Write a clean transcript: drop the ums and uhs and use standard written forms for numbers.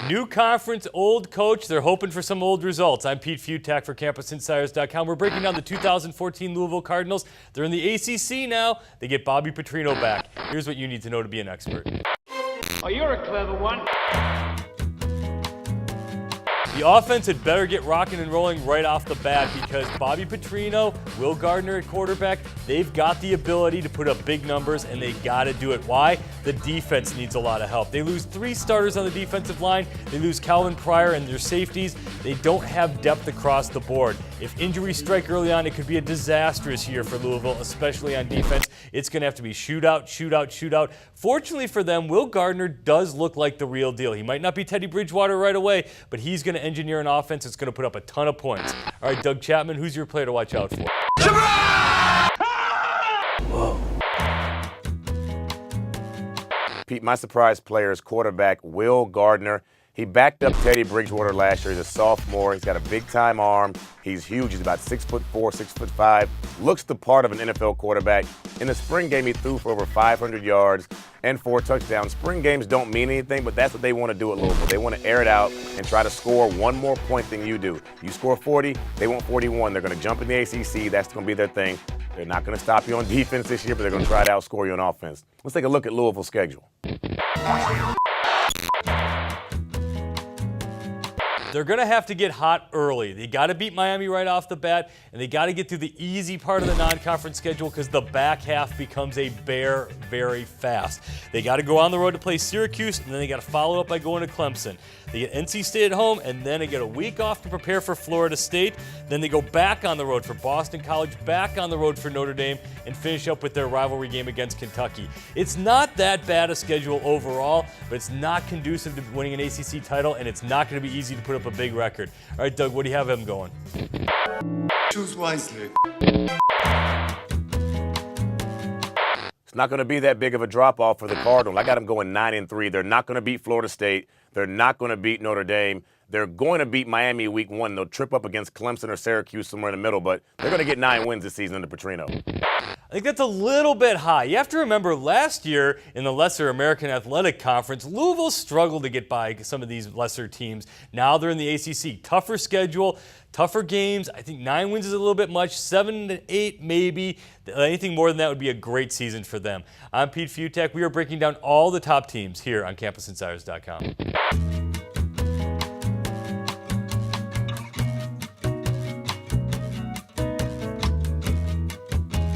New conference, old coach. They're hoping for some old results. I'm Pete Fiutak for CampusInsiders.com. We're breaking down the 2014 Louisville Cardinals. They're in the ACC now. They get Bobby Petrino back. Here's what you need to know to be an expert. Oh, you're a clever one. The offense had better get rocking and rolling right off the bat because Bobby Petrino, Will Gardner at quarterback, they've got the ability to put up big numbers, and they got to do it. Why? The defense needs a lot of help. They lose 3 starters on the defensive line. They lose Calvin Pryor and their safeties. They don't have depth across the board. If injuries strike early on, it could be a disastrous year for Louisville, especially on defense. It's going to have to be shootout, shootout, shootout. Fortunately for them, Will Gardner does look like the real deal. He might not be Teddy Bridgewater right away, but he's going to engineer an offense that's going to put up a ton of points. All right, Doug Chapman, who's your player to watch out for? Whoa. Pete, my surprise player is quarterback Will Gardner. He backed up Teddy Bridgewater last year. He's a sophomore. He's got a big-time arm. He's huge. He's about 6'4", 6'5". Looks the part of an NFL quarterback. In the spring game, he threw for over 500 yards and 4 touchdowns. Spring games don't mean anything, but that's what they want to do at Louisville. They want to air it out and try to score one more point than you do. You score 40, they want 41. They're going to jump in the ACC. That's going to be their thing. They're not going to stop you on defense this year, but they're going to try to outscore you on offense. Let's take a look at Louisville's schedule. They're going to have to get hot early. They got to beat Miami right off the bat, and they got to get through the easy part of the non-conference schedule because the back half becomes a bear very fast. They got to go on the road to play Syracuse, and then they got to follow up by going to Clemson. They get NC State at home, and then they get a week off to prepare for Florida State. Then they go back on the road for Boston College, back on the road for Notre Dame, and finish up with their rivalry game against Kentucky. It's not that bad a schedule overall, but it's not conducive to winning an ACC title, and it's not going to be easy to put up a big record. All right, Doug, what do you have him going? Choose wisely. It's not going to be that big of a drop-off for the Cardinals. I got them going 9-3. They're not going to beat Florida State. They're not going to beat Notre Dame. They're going to beat Miami week 1. They'll trip up against Clemson or Syracuse somewhere in the middle, but they're going to get 9 wins this season under Petrino. I think that's a little bit high. You have to remember last year in the Lesser American Athletic Conference, Louisville struggled to get by some of these lesser teams. Now they're in the ACC. Tougher schedule, tougher games. I think 9 wins is a little bit much. 7 to 8 maybe. Anything more than that would be a great season for them. I'm Pete Fiutak. We are breaking down all the top teams here on CampusInsiders.com.